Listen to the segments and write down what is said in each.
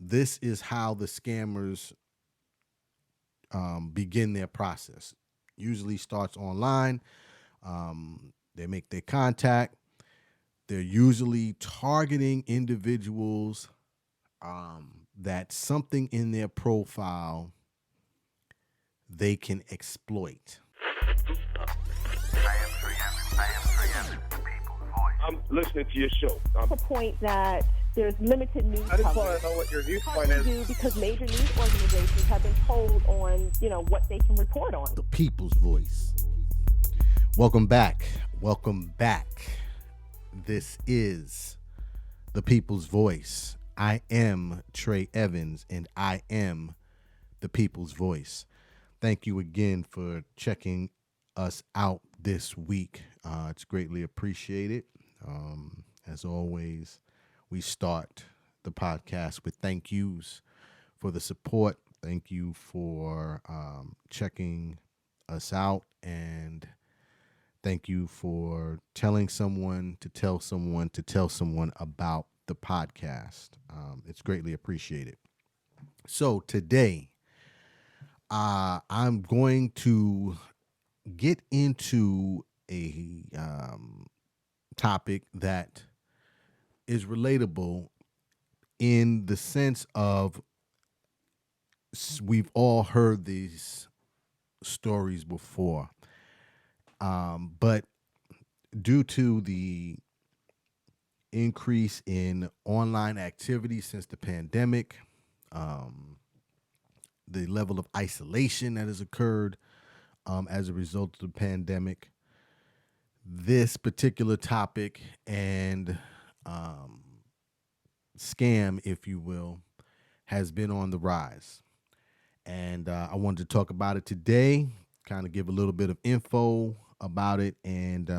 this is how the scammers begin their process. Usually starts online. They make their contact. They're usually targeting individuals that something in their profile they can exploit. I'm listening to your show. A point that there's limited news I just want coverage. to know what your viewpoint Partly is. due because major news organizations have been told on, what they can report on. The people's voice. Welcome back. Welcome back. This is the people's voice. I am Trey Evans, and I am the people's voice. Thank you again for checking us out this week. It's greatly appreciated. As always, we start the podcast with thank yous for the support. Thank you for checking us out, and thank you for telling someone to tell someone to tell someone about the podcast. It's greatly appreciated. So today, I'm going to get into a topic that is relatable in the sense of we've all heard these stories before. But due to the increase in online activity since the pandemic, the level of isolation that has occurred as a result of the pandemic, this particular topic and scam, if you will, has been on the rise. And I wanted to talk about it today, kind of give a little bit of info about it, and,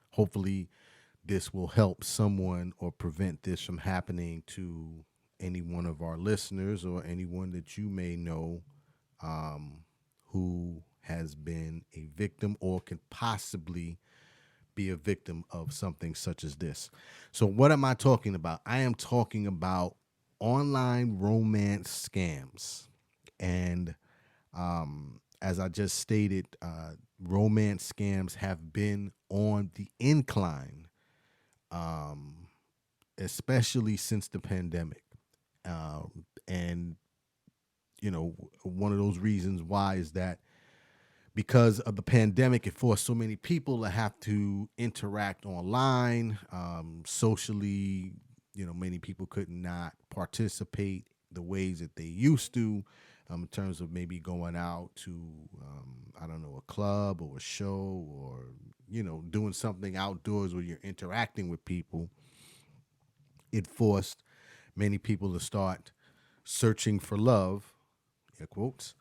hopefully this will help someone or prevent this from happening to any one of our listeners or anyone that you may know who has been a victim or could possibly be a victim of something such as this. So what am I talking about? I am talking about online romance scams. And as I just stated, romance scams have been on the incline, especially since the pandemic. And, one of those reasons why is that because of the pandemic, it forced so many people to have to interact online, socially. Many people could not participate the ways that they used to, in terms of maybe going out to, a club or a show or, doing something outdoors where you're interacting with people. It forced many people to start searching for love, air quotes,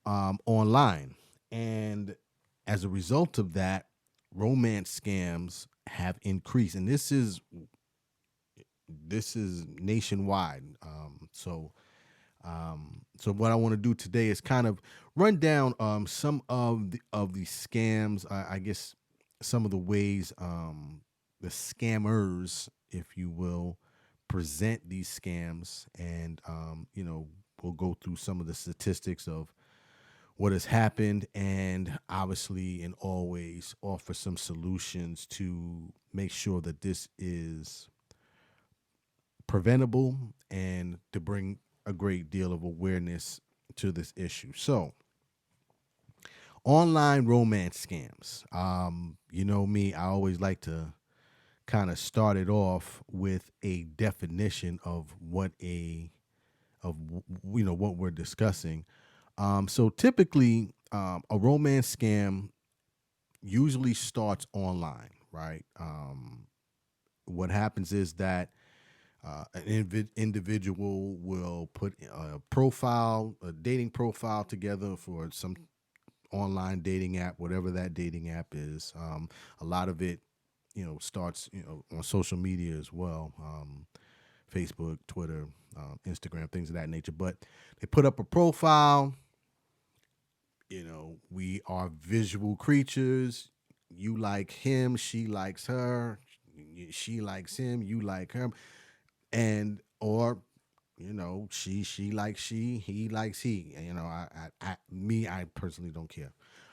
online. And as a result of that, romance scams have increased. And this is nationwide. So what I want to do today is kind of run down some of the scams. I guess some of the ways the scammers, if you will, present these scams, and we'll go through some of the statistics of what has happened, and obviously and always offer some solutions to make sure that this is preventable and to bring a great deal of awareness to this issue. So, online romance scams. Me, I always like to kind of start it off with a definition of what what we're discussing. So typically, a romance scam usually starts online, right? What happens is that an individual will put a dating profile together for some online dating app, whatever that dating app is. A lot of it, starts, on social media as well, Facebook, Twitter, Instagram, things of that nature. But they put up a profile. We are visual creatures. You like him, she likes her, she likes him, you like her, and or she likes she, he likes he. I personally don't care.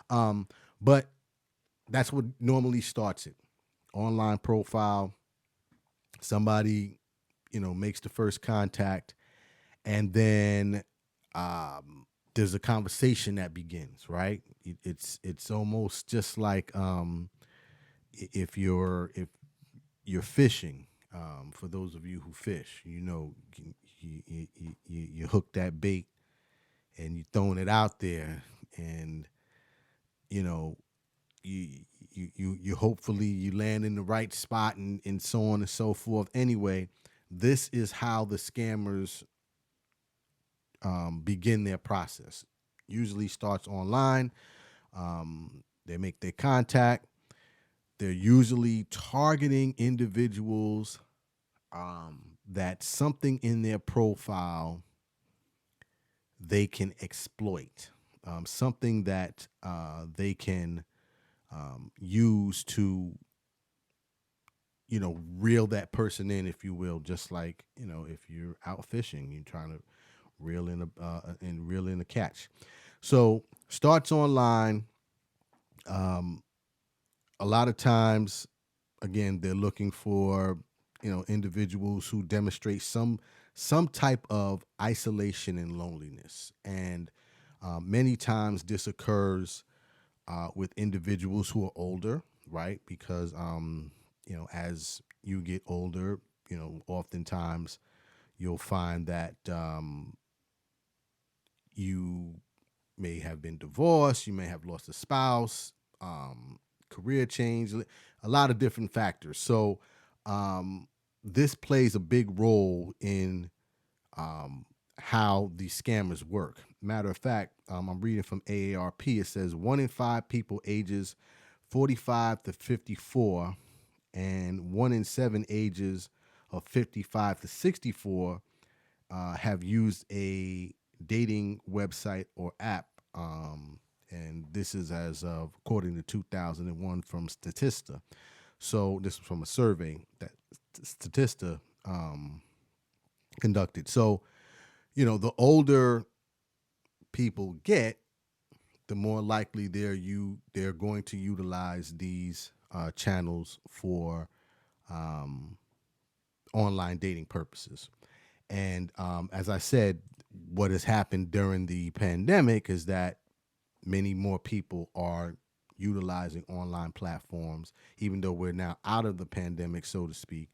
But that's what normally starts it. Online profile, somebody, makes the first contact, and then there's a conversation that begins, right? It's almost just like if you're fishing. For those of you who fish, you hook that bait and you throwing it out there, and you know you hopefully you land in the right spot, and so on and so forth. Anyway, this is how the scammers begin their process. Usually starts online. They make their contact. They're usually targeting individuals that something in their profile they can exploit, something that they can use to, reel that person in, if you will. Just like, if you're out fishing, you're trying to reel in a catch. So starts online. A lot of times, again, they're looking for, individuals who demonstrate some type of isolation and loneliness, and many times this occurs with individuals who are older, right? Because as you get older, oftentimes you'll find that you may have been divorced, you may have lost a spouse, career change, a lot of different factors. So this plays a big role in how these scammers work. Matter of fact, I'm reading from AARP. It says 1 in 5 people ages 45 to 54 and 1 in 7 ages of 55 to 64 have used a dating website or app. And this is as of, according to 2001 from Statista. So this is from a survey that Statista conducted. So, the older people get, the more likely they're going to utilize these channels for online dating purposes. And as I said, what has happened during the pandemic is that many more people are utilizing online platforms, even though we're now out of the pandemic, so to speak.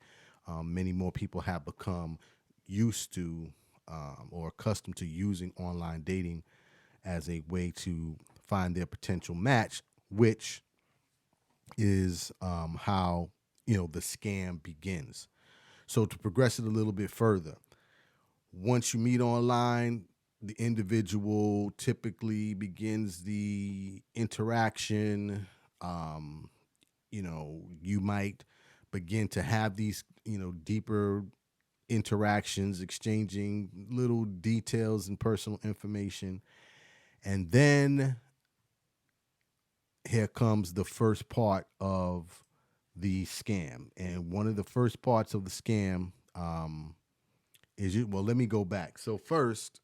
Many more people have become used to or accustomed to using online dating as a way to find their potential match, which is how the scam begins. So to progress it a little bit further, once you meet online, the individual typically begins the interaction. You might begin to have these, deeper interactions, exchanging little details and personal information. And then here comes the first part of the scam. And one of the first parts of the scam well, let me go back. So first,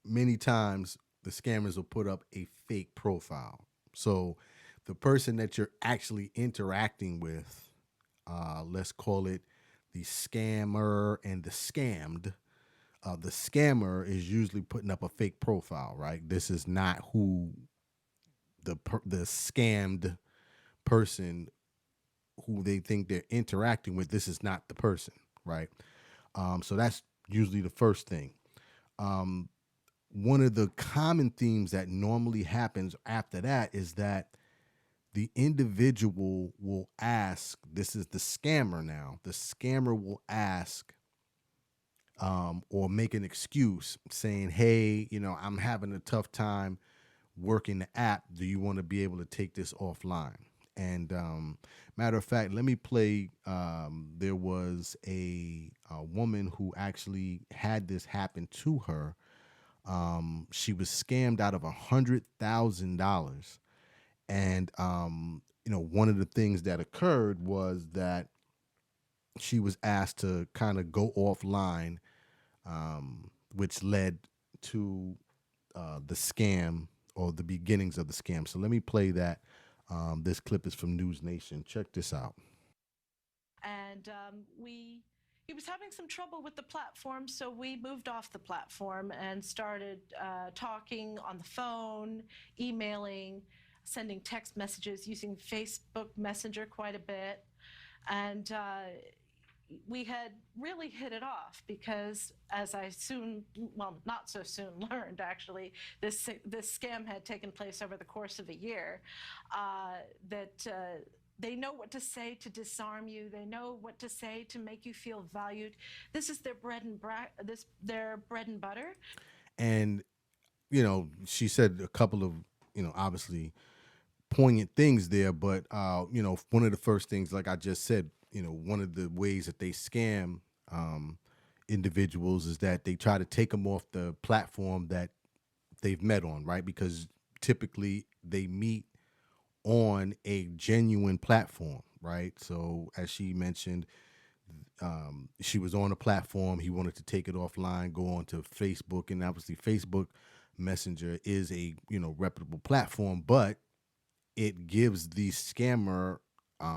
many times the scammers will put up a fake profile. So the person that you're actually interacting with, let's call it the scammer and the scammed. The scammer is usually putting up a fake profile, right? This is not who the scammed person who they think they're interacting with. This is not the person, right? So that's usually the first thing. One of the common themes that normally happens after that is that the individual will ask, this is the scammer now, the scammer will ask or make an excuse saying, hey, I'm having a tough time working the app. Do you want to be able to take this offline? And matter of fact, let me play. There was a woman who actually had this happen to her. She was scammed out of $100,000. And, one of the things that occurred was that she was asked to kind of go offline which led to the scam or the beginnings of the scam. So let me play that. This clip is from News Nation. Check this out. And he was having some trouble with the platform, so we moved off the platform and started talking on the phone, emailing, sending text messages, using Facebook Messenger quite a bit. And we had really hit it off because, as I soon, well, not so soon learned, actually, this scam had taken place over the course of a year. That they know what to say to disarm you. They know what to say to make you feel valued. This is their their bread and butter. And she said a couple of obviously poignant things there, but one of the first things, like I just said, one of the ways that they scam individuals is that they try to take them off the platform that they've met on, right? Because typically they meet on a genuine platform, right? So as she mentioned, she was on a platform. He wanted to take it offline, go on to Facebook, and obviously Facebook Messenger is a reputable platform, but it gives the scammer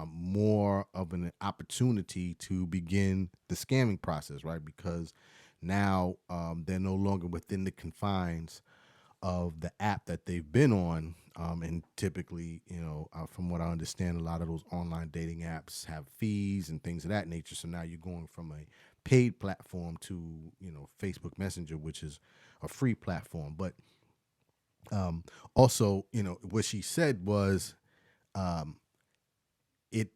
more of an opportunity to begin the scamming process, right? Because now they're no longer within the confines of the app that they've been on. And typically, from what I understand, a lot of those online dating apps have fees and things of that nature. So now you're going from a paid platform to, Facebook Messenger, which is a free platform. But also, what she said was, it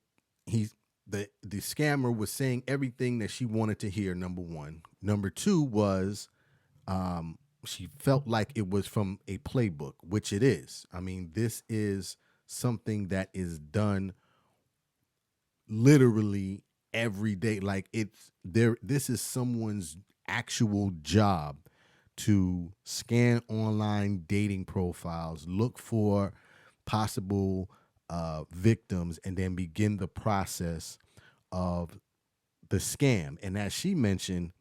he's the scammer was saying everything that she wanted to hear. Number one. Number two was, she felt like it was from a playbook, which it is. I mean, this is something that is done literally every day. Like, it's there. This is someone's actual job to scan online dating profiles, look for possible victims, and then begin the process of the scam. And as she mentioned,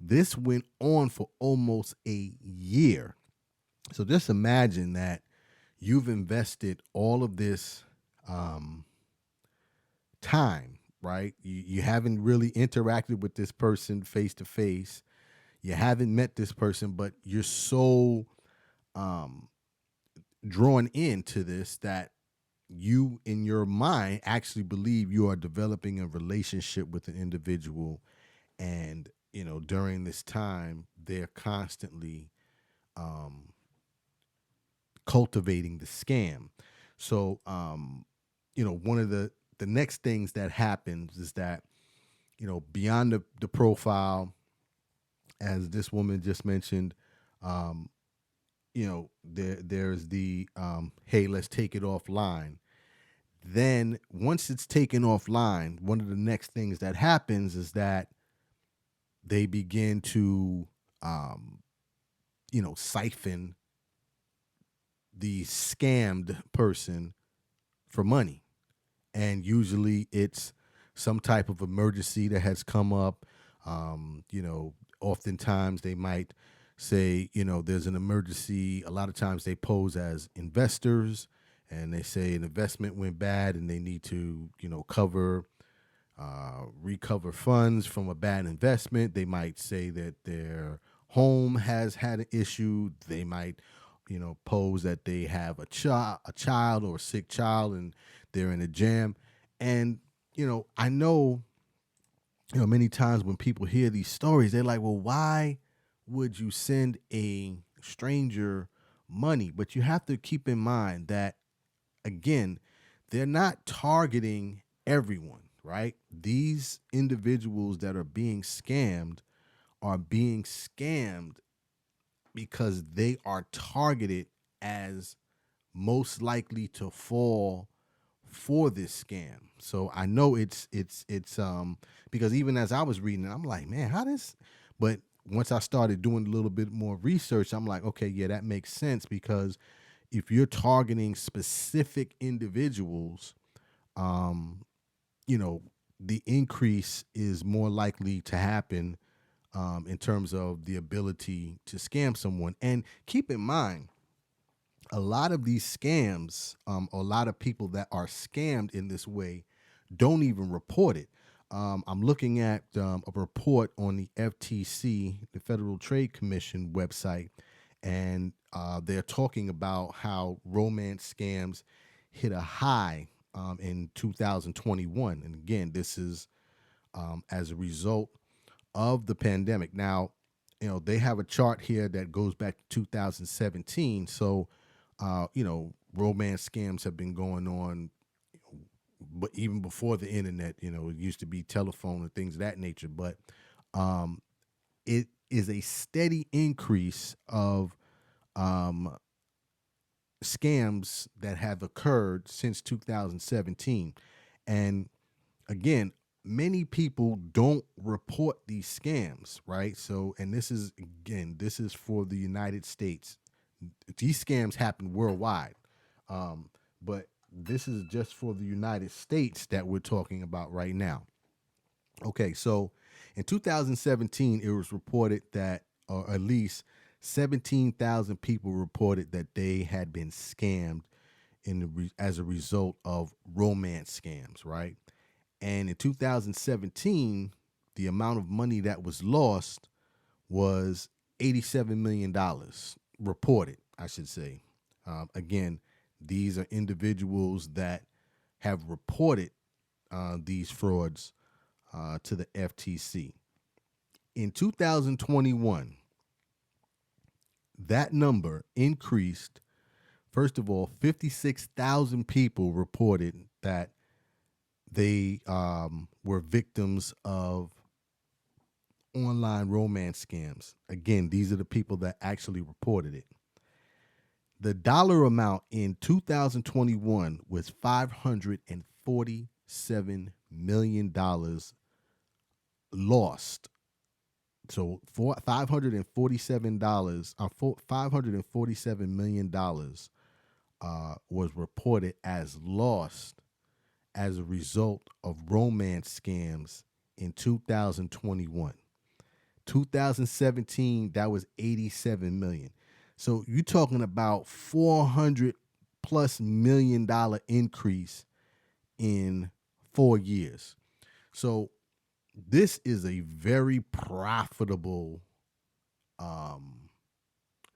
this went on for almost a year. So just imagine that you've invested all of this time, right? You haven't really interacted with this person face to face. You haven't met this person, but you're so drawn into this that you, in your mind, actually believe you are developing a relationship with an individual. And, during this time, they're constantly cultivating the scam. So, one of the next things that happens is that, beyond the profile, as this woman just mentioned, there's the hey, let's take it offline. Then once it's taken offline, one of the next things that happens is that they begin to siphon the scammed person for money. And usually it's some type of emergency that has come up. Oftentimes they might say, there's an emergency. A lot of times they pose as investors and they say an investment went bad and they need to, recover funds from a bad investment. They might say that their home has had an issue. They might, pose that they have a child or a sick child and they're in a jam. And, I know, many times when people hear these stories, they're like, well, why would you send a stranger money? But you have to keep in mind that, again, they're not targeting everyone, right? These individuals that are being scammed because they are targeted as most likely to fall for this scam. So I know it's because even as I was reading it, I'm like, man, how this? But once I started doing a little bit more research, I'm like, okay, yeah, that makes sense, because if you're targeting specific individuals, the increase is more likely to happen in terms of the ability to scam someone. And keep in mind, a lot of these scams, a lot of people that are scammed in this way don't even report it. I'm looking at a report on the FTC, the Federal Trade Commission website, and they're talking about how romance scams hit a high in 2021. And again, this is as a result of the pandemic. Now, they have a chart here that goes back to 2017. So, romance scams have been going on, but even before the internet, it used to be telephone and things of that nature. But it is a steady increase of um, scams that have occurred since 2017. And again, many people don't report these scams, right? So, and this is for the United States. These scams happen worldwide, but this is just for the United States that we're talking about right now. Okay, so in 2017, it was reported that, or at least 17,000 people reported that they had been scammed as a result of romance scams, right? And in 2017, the amount of money that was lost was $87 million reported, I should say. Again, these are individuals that have reported these frauds to the FTC. In 2021, that number increased. First of all, 56,000 people reported that they were victims of online romance scams. Again, these are the people that actually reported it. The dollar amount in 2021 was $547 million lost. So for $547, $547 million was reported as lost as a result of romance scams in 2021. 2017, that was 87 million. So you're talking about $400+ million increase in 4 years. So this is a very profitable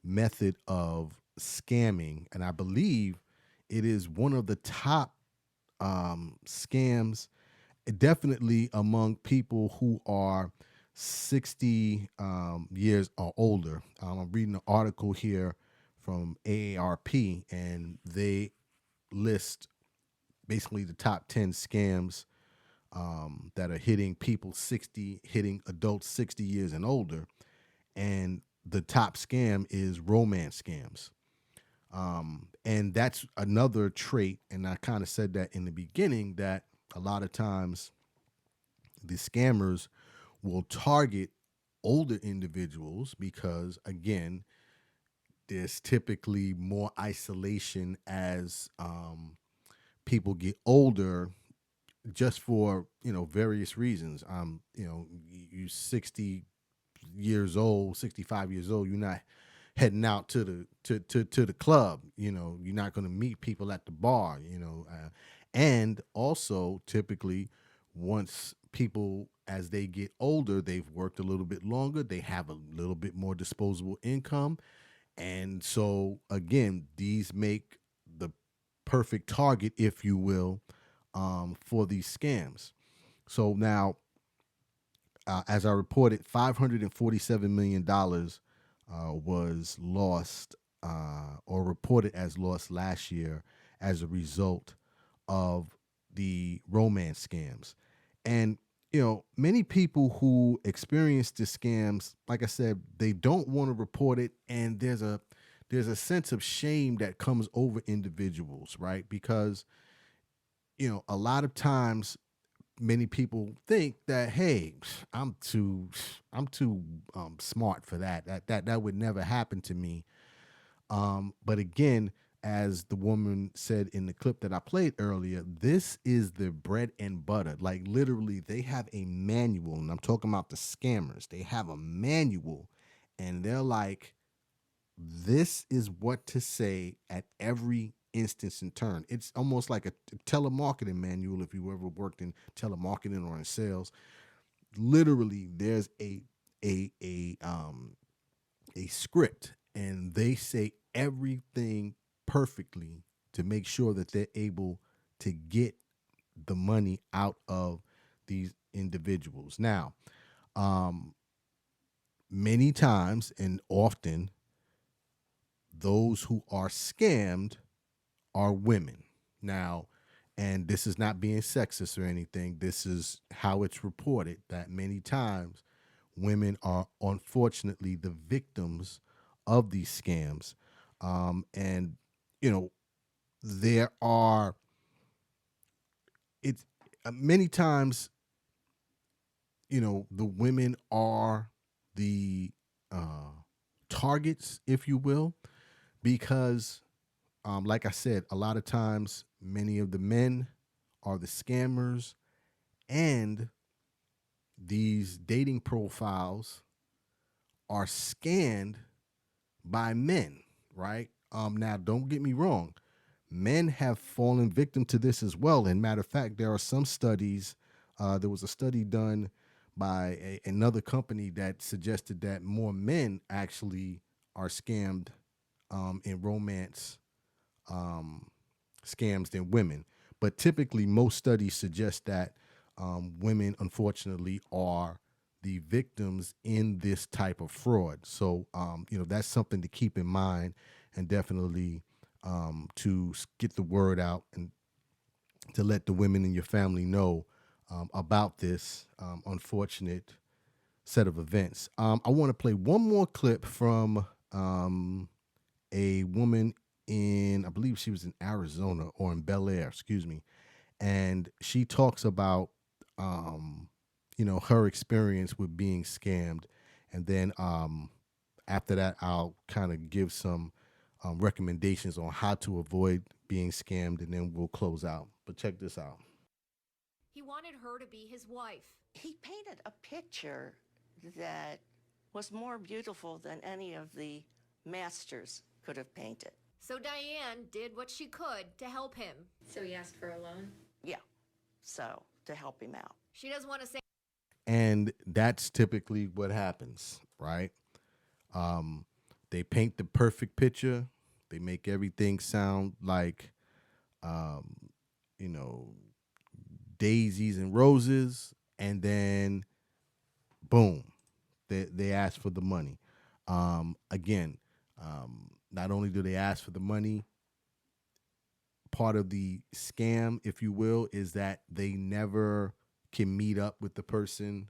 method of scamming, and I believe it is one of the top scams, definitely among people who are 60 years or older. I'm reading an article here from AARP, and they list basically the top 10 scams that are hitting hitting adults 60 years and older. And the top scam is romance scams. And that's another trait, and I kind of said that in the beginning, that a lot of times the scammers will target older individuals because, again, there's typically more isolation as people get older, just for various reasons. You 60 years old, 65 years old, you're not heading out to the club. You're not going to meet people at the bar. And also typically, once people, as they get older, they've worked a little bit longer, they have a little bit more disposable income, and so again, these make the perfect target, if you will, for these scams. So now, as I reported, $547 million was lost or reported as lost last year as a result of the romance scams. And, many people who experience the scams, like I said, they don't want to report it. And there's a sense of shame that comes over individuals, right? Because, a lot of times many people think that, hey, I'm too smart for that. That would never happen to me. But again, as the woman said in the clip that I played earlier, this is the bread and butter. Like literally, they have a manual, and I'm talking about the scammers. They have a manual, and they're like, this is what to say at every instance and turn. It's almost like a telemarketing manual if you ever worked in telemarketing or in sales. Literally, there's a script, and they say everything perfectly to make sure that they're able to get the money out of these individuals. Now, um, many times and often, those who are scammed are women. Now, and this is not being sexist or anything, this is how it's reported that many times women are unfortunately the victims of these scams. And, you know, there are, it's many times, the women are the uh, targets, if you will, because like I said, a lot of times many of the men are the scammers, and these dating profiles are scanned by men, right? Now, don't get me wrong. Men have fallen victim to this as well. And matter of fact, there are some studies. There was a study done by another company that suggested that more men actually are scammed in romance um, scams than women. But typically, most studies suggest that women, unfortunately, are the victims in this type of fraud. So, that's something to keep in mind, and definitely to get the word out and to let the women in your family know about this unfortunate set of events. I want to play one more clip from a woman I believe she was in Arizona or in Bel Air, excuse me, and she talks about, her experience with being scammed, and then after that, I'll kind of give some recommendations on how to avoid being scammed, and then we'll close out. But check this out. He wanted her to be his wife. He painted a picture that was more beautiful than any of the masters could have painted. So Diane did what she could to help him. So he asked for a loan? Yeah, so to help him out. She doesn't want to say. And that's typically what happens, right? They paint the perfect picture. They make everything sound like, um, you know, daisies and roses, and then boom, they ask for the money. Again, not only do they ask for the money, part of the scam, if you will, is that they never can meet up with the person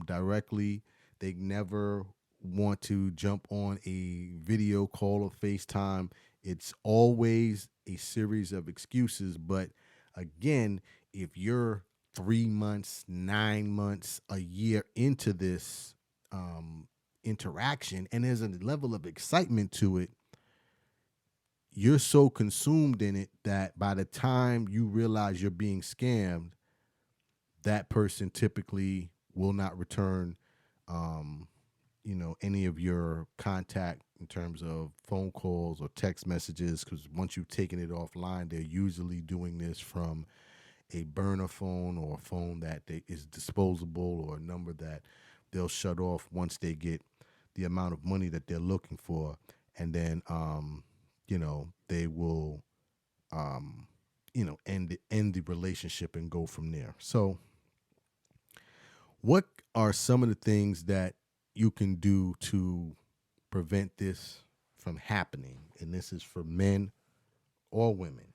directly. They never want to jump on a video call or FaceTime. It's always a series of excuses. But again, if you're 3 months, 9 months, a year into this interaction, and there's a level of excitement to it, you're so consumed in it that by the time you realize you're being scammed, that person typically will not return, any of your contact in terms of phone calls or text messages, because once you've taken it offline, they're usually doing this from a burner phone or a phone that is disposable, or a number that they'll shut off once they get the amount of money that they're looking for. And then, they will, end the relationship and go from there. So what are some of the things that you can do to prevent this from happening? And this is for men or women.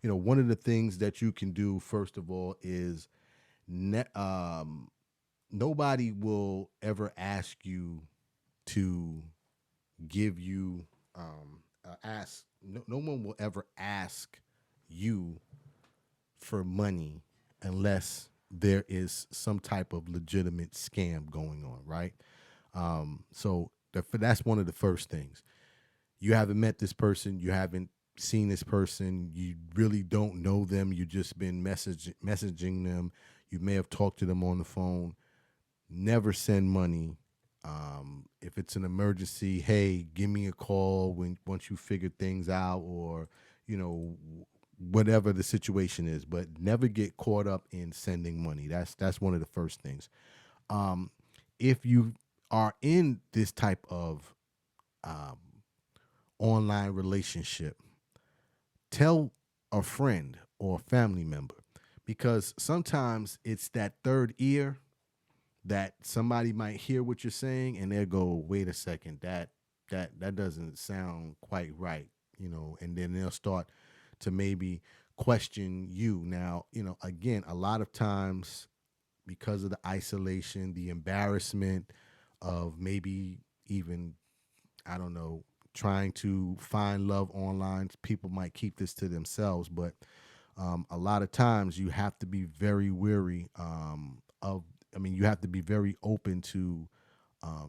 One of the things that you can do, first of all, is nobody will ever ask you to give you no one will ever ask you for money unless there is some type of legitimate scam going on, right? So that's one of the first things. you haven't met this person, you haven't seen this person, you really don't know them, you just been messaging them, you may have talked to them on the phone. Never send money. If it's an emergency, hey, give me a call once you figure things out, or you know whatever the situation is. But never get caught up in sending money. That's one of the first things. Um, if you are in this type of um, online relationship, tell a friend or family member, because sometimes it's that third ear that somebody might hear what you're saying and they'll go, wait a second, that doesn't sound quite right, and then they'll start to maybe question you. Now, again, a lot of times, because of the isolation, the embarrassment of maybe even, I don't know, trying to find love online, people might keep this to themselves. But a lot of times you have to be very wary of, I mean, you have to be very open to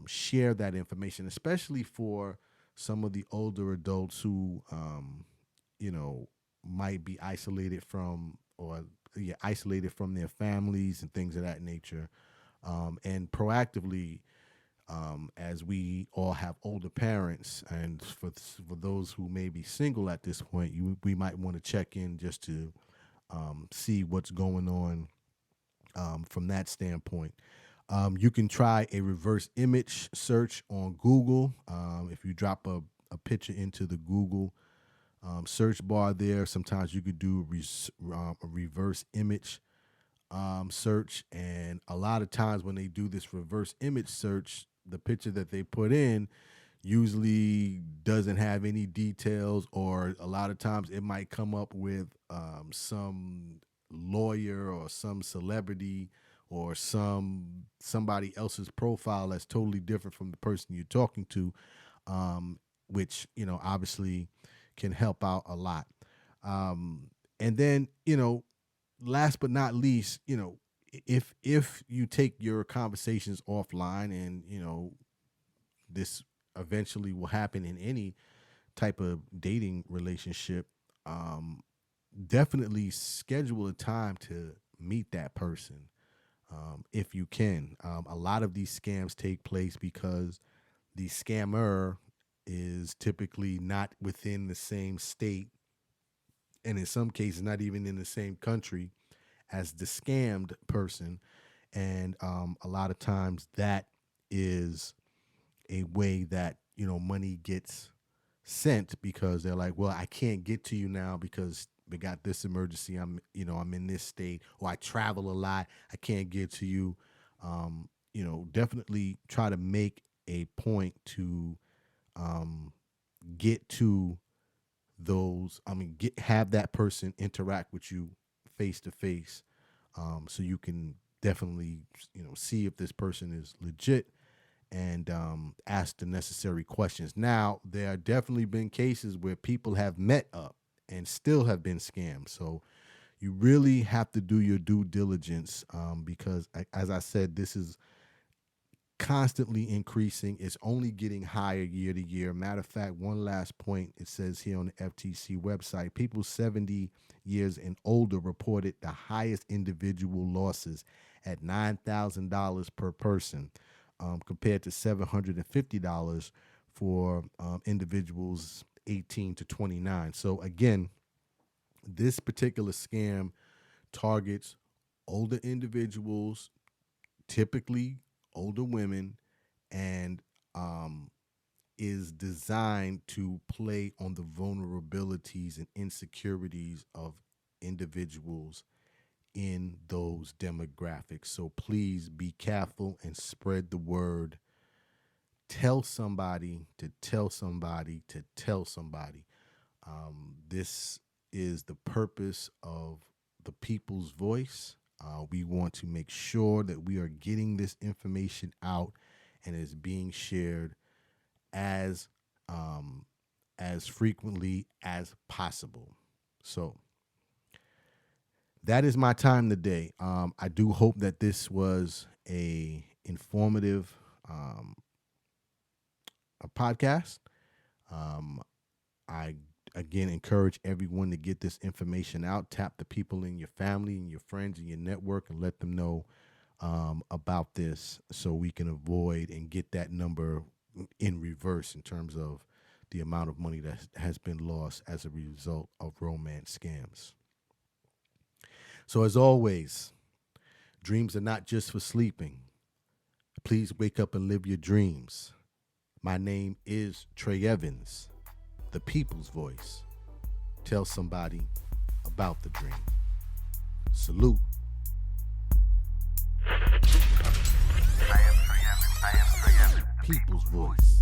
share that information, especially for some of the older adults who, you know, might be isolated from, or yeah, isolated from their families and things of that nature. And proactively, as we all have older parents, and for those who may be single at this point, we might want to check in just to see what's going on from that standpoint. You can try a reverse image search on Google. If you drop a picture into the Google search bar there, sometimes you could do a reverse image search. And a lot of times when they do this reverse image search, the picture that they put in usually doesn't have any details, or a lot of times it might come up with some lawyer or some celebrity or somebody else's profile that's totally different from the person you're talking to, which obviously can help out a lot. And then last but not least, if you take your conversations offline, and this eventually will happen in any type of dating relationship, definitely schedule a time to meet that person, if you can. A lot of these scams take place because the scammer is typically not within the same state, and in some cases not even in the same country as the scammed person. And a lot of times that is a way that money gets sent, because they're like, well, I can't get to you now because we got this emergency, I'm in this state, or I travel a lot, I can't get to you. Definitely try to make a point to get to those, have that person interact with you face to face, so you can definitely see if this person is legit, and ask the necessary questions. Now, there have definitely been cases where people have met up and still have been scammed. So you really have to do your due diligence, because, as I said, this is constantly increasing. It's only getting higher year to year. Matter of fact, one last point, it says here on the FTC website, people 70 years and older reported the highest individual losses at $9,000 per person, compared to $750 for individuals 18 to 29. So again, this particular scam targets older individuals, typically older women, and is designed to play on the vulnerabilities and insecurities of individuals in those demographics. So please be careful and spread the word. Tell somebody to tell somebody to tell somebody. This is the purpose of the People's Voice. We want to make sure that we are getting this information out and is being shared as frequently as possible. So that is my time today. I do hope that this was a informative a podcast. I again encourage everyone to get this information out. Tap the people in your family and your friends and your network and let them know about this so we can avoid and get that number in reverse in terms of the amount of money that has been lost as a result of romance scams. So as always, dreams are not just for sleeping. Please wake up and live your dreams. My name is Trey Evans, the people's voice. Tell somebody about the dream. Salute. People's voice.